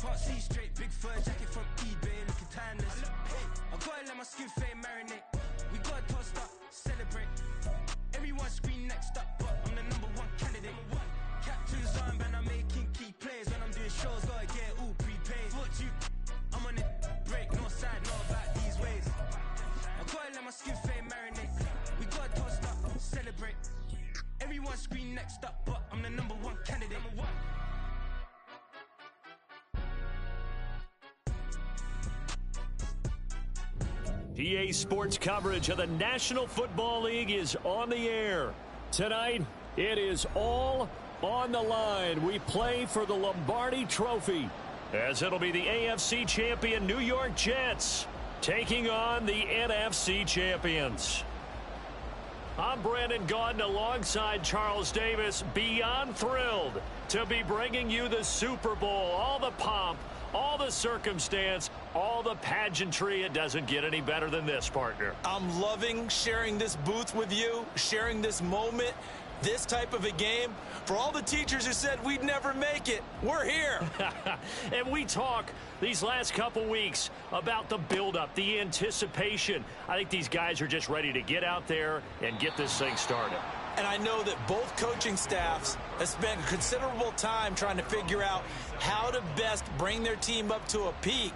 Can't see straight, big fur jacket from eBay, looking timeless. I gotta let my skin fade marinate. We gotta toast up, celebrate. Everyone scream next up, but I'm the #1 candidate. Captain's armband, I'm making key plays. When I'm doing shows, gotta get all prepaid. What you? I'm on it, break, no side, no about these ways. I gotta let my skin fade marinate. We gotta toast up, celebrate. Everyone scream next up, but I'm the #1 candidate. PA Sports coverage of the National Football League is on the air. Tonight, it is all on the line. We play for the Lombardi Trophy, as it'll be the AFC champion New York Jets taking on the NFC champions. I'm Brandon Gaudin alongside Charles Davis, beyond thrilled to be bringing you the Super Bowl. All the pomp, all the circumstance, all the pageantry. It doesn't get any better than this, partner. I'm loving sharing this booth with you, sharing this moment, this type of a game. For all the teachers who said we'd never make it, we're here. And we talk these last couple weeks about the buildup, the anticipation. I think these guys are just ready to get out there and get this thing started. And I know that both coaching staffs have spent considerable time trying to figure out how to best bring their team up to a peak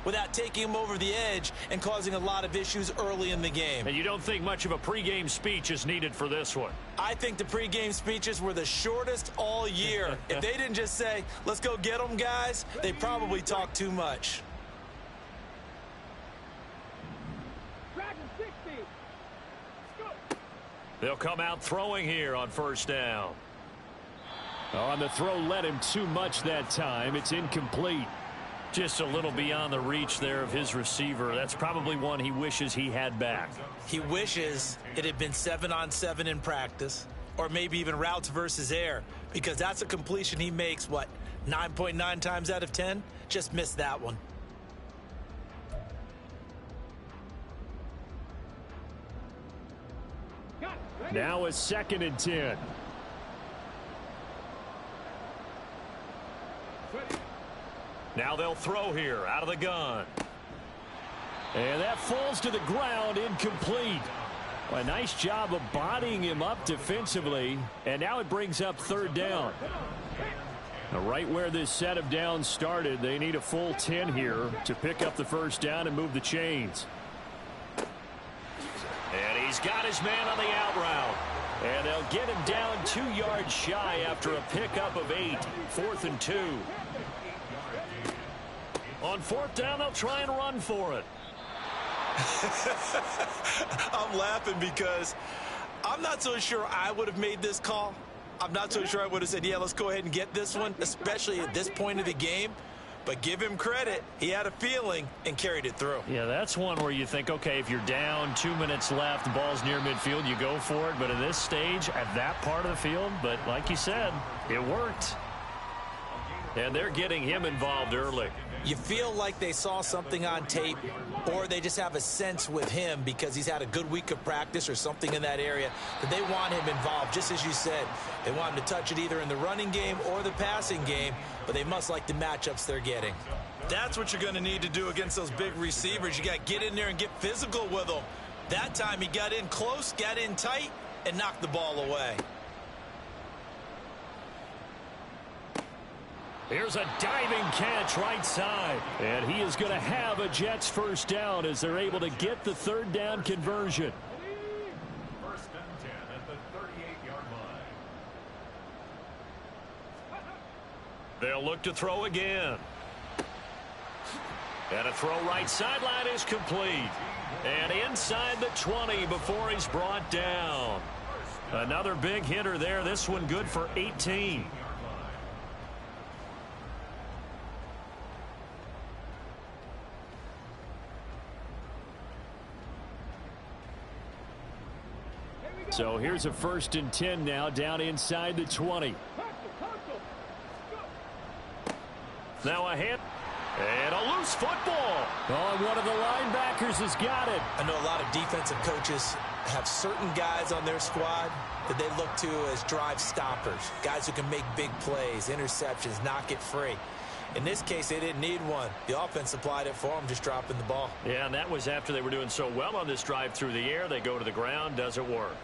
without taking them over the edge and causing a lot of issues early in the game. And you don't think much of a pregame speech is needed for this one? I think the pregame speeches were the shortest all year. If they didn't just say, let's go get them, guys, they probably talked too much. They'll come out throwing here on first down. On the throw, led him too much that time. It's incomplete. Just a little beyond the reach there of his receiver. That's probably one he wishes he had back. He wishes it had been 7-on-7 in practice, or maybe even routes versus air, because that's a completion he makes, 9.9 times out of 10? Just missed that one. Now a 2nd and 10. Now they'll throw here out of the gun. And that falls to the ground, incomplete. A nice job of bodying him up defensively. And now it brings up 3rd down. Now right where this set of downs started, they need a full 10 here to pick up the 1st down and move the chains. And he's got his man on the out route. And they'll get him down 2 yards shy after a pickup of 8. 4th and 2. On 4th down, they'll try and run for it. I'm laughing because I'm not so sure I would have made this call. I'm not so sure I would have said, yeah, let's go ahead and get this one, especially at this point of the game. But give him credit. He had a feeling and carried it through. Yeah, that's one where you think, okay, if you're down, 2 minutes left, the ball's near midfield, you go for it. But at this stage, at that part of the field, but like you said, it worked. And they're getting him involved early. You feel like they saw something on tape, or they just have a sense with him because he's had a good week of practice or something in that area that they want him involved. Just as you said, they want him to touch it either in the running game or the passing game, but they must like the matchups they're getting. That's what you're going to need to do against those big receivers. You got to get in there and get physical with them. That time he got in close, got in tight, and knocked the ball away. Here's a diving catch right side. And he is going to have a Jets 1st down as they're able to get the 3rd down conversion. 1st and 10 at the 38-yard line. They'll look to throw again. And a throw right sideline is complete. And inside the 20 before he's brought down. Another big hitter there. This one good for 18. So here's a 1st and 10 now down inside the 20. Now a hit and a loose football. Oh, one of the linebackers has got it. I know a lot of defensive coaches have certain guys on their squad that they look to as drive stoppers, guys who can make big plays, interceptions, knock it free. In this case, they didn't need one. The offense supplied it for them, just dropping the ball. Yeah, and that was after they were doing so well on this drive through the air. They go to the ground, doesn't work.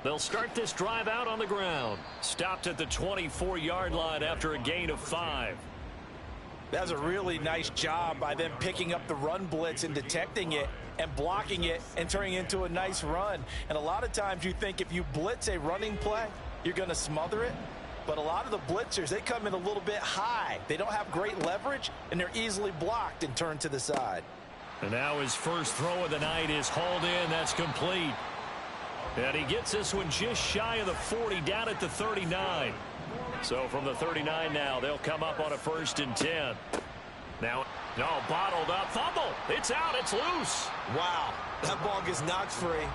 They'll start this drive out on the ground. Stopped at the 24-yard line after a gain of 5. That's a really nice job by them picking up the run blitz and detecting it and blocking it and turning it into a nice run. And a lot of times you think if you blitz a running play, you're going to smother it. But a lot of the blitzers, they come in a little bit high. They don't have great leverage, and they're easily blocked and turned to the side. And now his first throw of the night is hauled in. That's complete. And he gets this one just shy of the 40, down at the 39. So from the 39 now, they'll come up on a 1st and 10. Now, no, bottled up. Fumble. It's out. It's loose. Wow. That ball gets knocked free,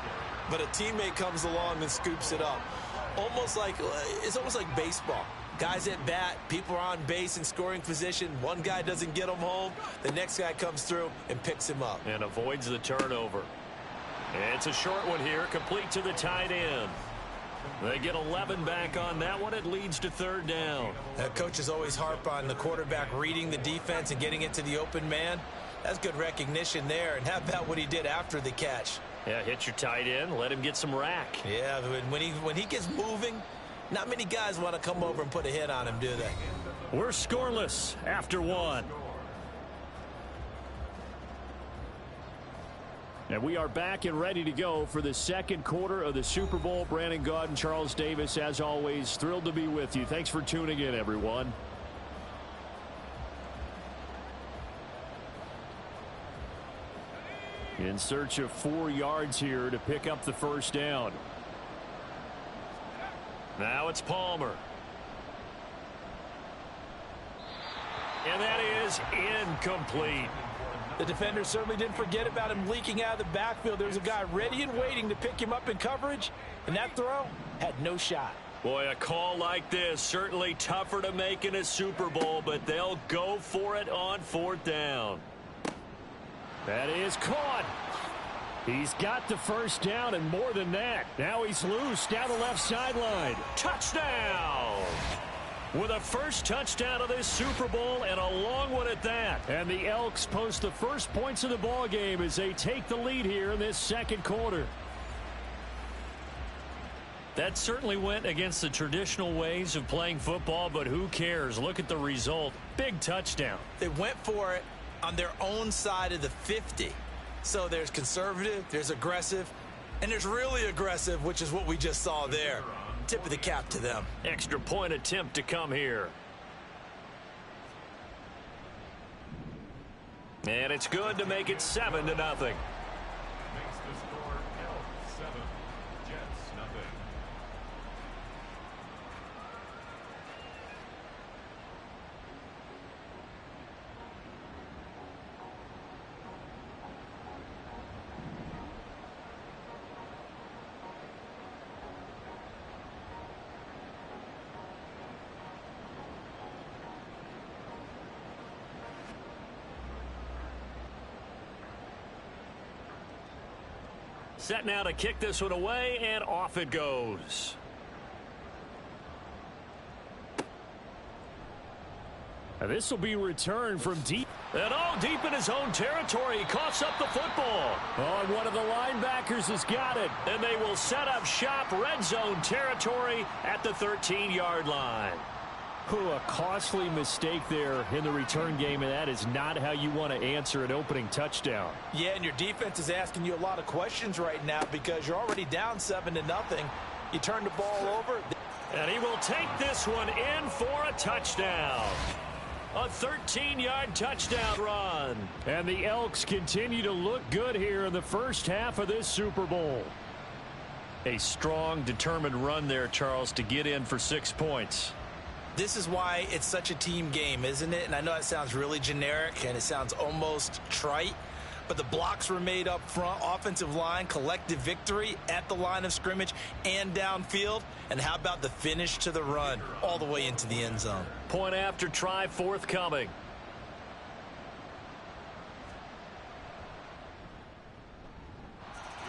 but a teammate comes along and scoops it up. It's almost like baseball. Guys at bat, people are on base in scoring position. One guy doesn't get him home. The next guy comes through and picks him up. And avoids the turnover. It's a short one here, complete to the tight end. They get 11 back on that one. It leads to 3rd down. Coaches always harp on the quarterback reading the defense and getting it to the open man. That's good recognition there. And how about what he did after the catch? Yeah, hit your tight end, let him get some rack. Yeah, when he gets moving, not many guys want to come over and put a hit on him, do they? We're scoreless after 1. And we are back and ready to go for the 2nd quarter of the Super Bowl. Brandon Gaud and Charles Davis, as always, thrilled to be with you. Thanks for tuning in, everyone. In search of 4 yards here to pick up the 1st down. Now it's Palmer. And that is incomplete. The defender certainly didn't forget about him leaking out of the backfield. There was a guy ready and waiting to pick him up in coverage, and that throw had no shot. Boy, a call like this, certainly tougher to make in a Super Bowl, but they'll go for it on 4th down. That is caught. He's got the 1st down and more than that. Now he's loose down the left sideline. Touchdown! With a first touchdown of this Super Bowl, and a long one at that. And the Elks post the first points of the ball game as they take the lead here in this 2nd quarter. That certainly went against the traditional ways of playing football, but who cares? Look at the result. Big touchdown. They went for it on their own side of the 50. So there's conservative, there's aggressive, and there's really aggressive, which is what we just saw there. Tip of the cap to them. Extra point attempt to come here. And it's good to make it 7-0. Makes the score Elks 7, Jets 0. Set now to kick this one away, and off it goes. And this will be returned from deep. And deep in his own territory. He coughs up the football. And one of the linebackers has got it. And they will set up shop, red zone territory at the 13-yard line. A costly mistake there in the return game, and that is not how you want to answer an opening touchdown. Yeah, and your defense is asking you a lot of questions right now because you're already down 7-0. You turn the ball over. And he will take this one in for a touchdown. A 13-yard touchdown run. And the Elks continue to look good here in the first half of this Super Bowl. A strong, determined run there, Charles, to get in for 6 points. This is why it's such a team game, isn't it? And I know it sounds really generic and it sounds almost trite, but the blocks were made up front. Offensive line, collective victory at the line of scrimmage and downfield. And how about the finish to the run all the way into the end zone? Point after try forthcoming.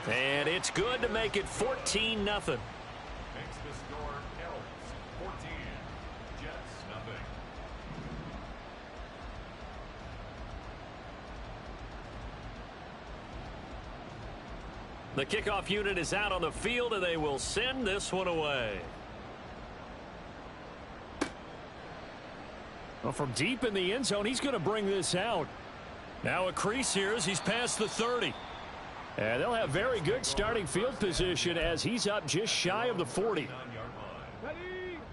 And it's good to make it 14-0. Makes the score Elks 14, Jets nothing. The kickoff unit is out on the field, and they will send this one away. Well, from deep in the end zone, he's going to bring this out. Now a crease here as he's past the 30. And they'll have very good starting field position as he's up just shy of the 40.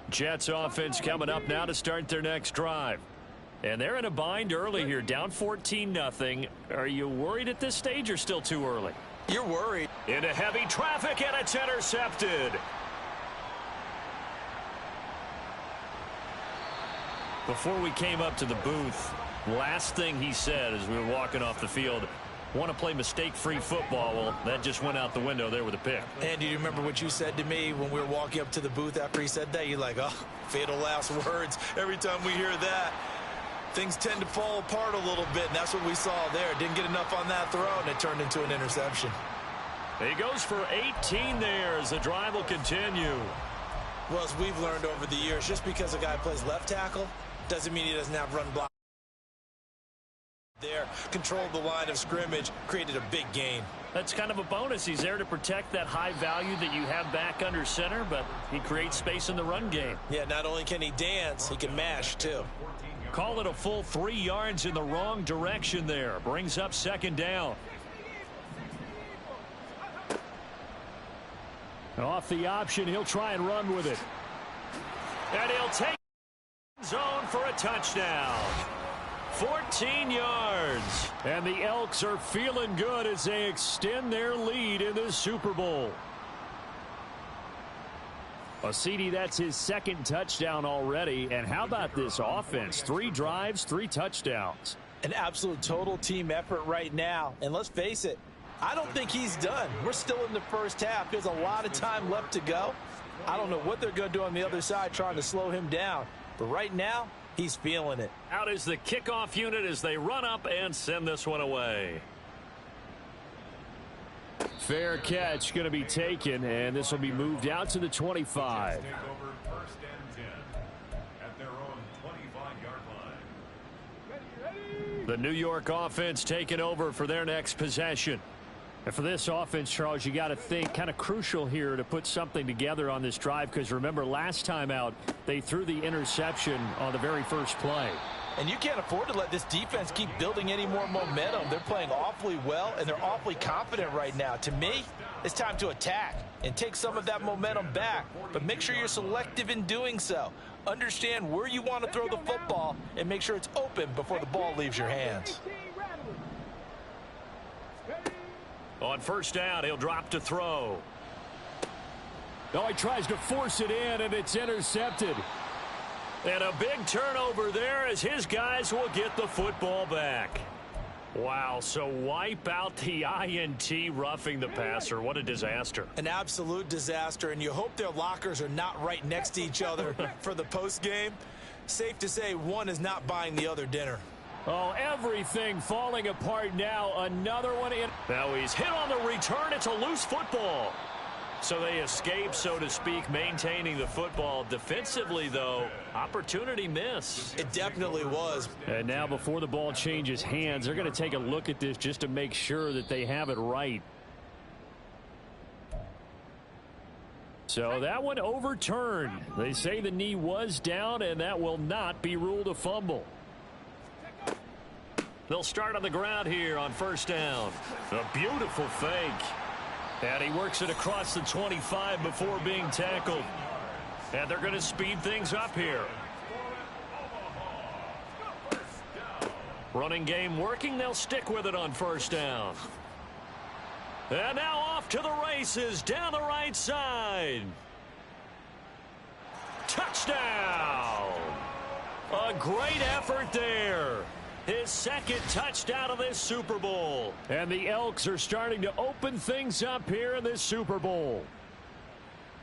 Jets offense coming up now to start their next drive. And they're in a bind early here, down 14-0. Are you worried at this stage or still too early? You're worried. Into heavy traffic, and it's intercepted. Before we came up to the booth, last thing he said as we were walking off the field, want to play mistake-free football. Well, that just went out the window there with a pick. And do you remember what you said to me when we were walking up to the booth after he said that? You're like, oh, fatal last words. Every time we hear that, things tend to fall apart a little bit, and that's what we saw there. Didn't get enough on that throw, and it turned into an interception. He goes for 18 there as the drive will continue. Well, as we've learned over the years, just because a guy plays left tackle doesn't mean he doesn't have run block. There, controlled the line of scrimmage, created a big gain. That's kind of a bonus. He's there to protect that high value that you have back under center, but he creates space in the run game. Yeah, not only can he dance, he can mash too. Call it a full 3 yards in the wrong direction there. Brings up second down. Off the option, he'll try and run with it. And he'll take zone for a touchdown. 14 yards. And the Elks are feeling good as they extend their lead in the Super Bowl. CD, that's his second touchdown already. And how about this offense? 3 drives, 3 touchdowns. An absolute total team effort right now. And let's face it, I don't think he's done. We're still in the first half. There's a lot of time left to go. I don't know what they're going to do on the other side trying to slow him down. But right now, he's feeling it. Out is the kickoff unit as they run up and send this one away. Fair catch going to be taken, and this will be moved out to the 25. Take over first and 10 at their own 25-yard line. The New York offense taking over for their next possession. And for this offense, Charles, you got to think kind of crucial here to put something together on this drive, because remember last time out they threw the interception on the very first play. And you can't afford to let this defense keep building any more momentum. They're playing awfully well, and they're awfully confident right now. To me, it's time to attack and take some of that momentum back, but make sure you're selective in doing so. Understand where you want to throw the football and make sure it's open before the ball leaves your hands. On first down, he'll drop to throw. Oh, he tries to force it in, and it's intercepted. And a big turnover there as his guys will get the football back. Wow, so wipe out the INT, roughing the passer. What a disaster. An absolute disaster, and you hope their lockers are not right next to each other for the postgame. Safe to say one is not buying the other dinner. Oh, everything falling apart now. Another one in. Now he's hit on the return. It's a loose football. So they escape, so to speak, maintaining the football. Defensively, though, opportunity miss. It definitely was. And now before the ball changes hands, they're going to take a look at this just to make sure that they have it right. So that one overturned. They say the knee was down, and that will not be ruled a fumble. They'll start on the ground here on first down. A beautiful fake. And he works it across the 25 before being tackled. And they're going to speed things up here. Running game working. They'll stick with it on first down. And now off to the races down the right side. Touchdown. A great effort there. His second touchdown of this Super Bowl. And the Elks are starting to open things up here in this Super Bowl.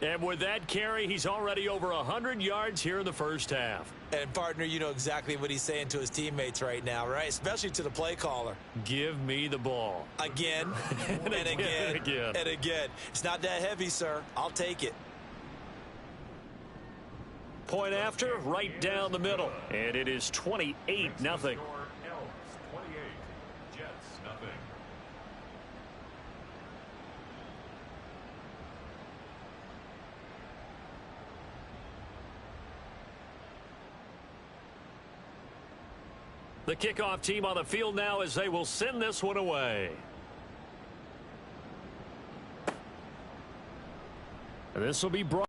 And with that carry, he's already over 100 yards here in the first half. And, partner, you know exactly what he's saying to his teammates right now, right? Especially to the play caller. Give me the ball. Again, and again, and again. It's not that heavy, sir. I'll take it. Point after, right down the middle. And it is 28-0. Elks 28, Jets nothing. The kickoff team on the field now as they will send this one away. And this will be brought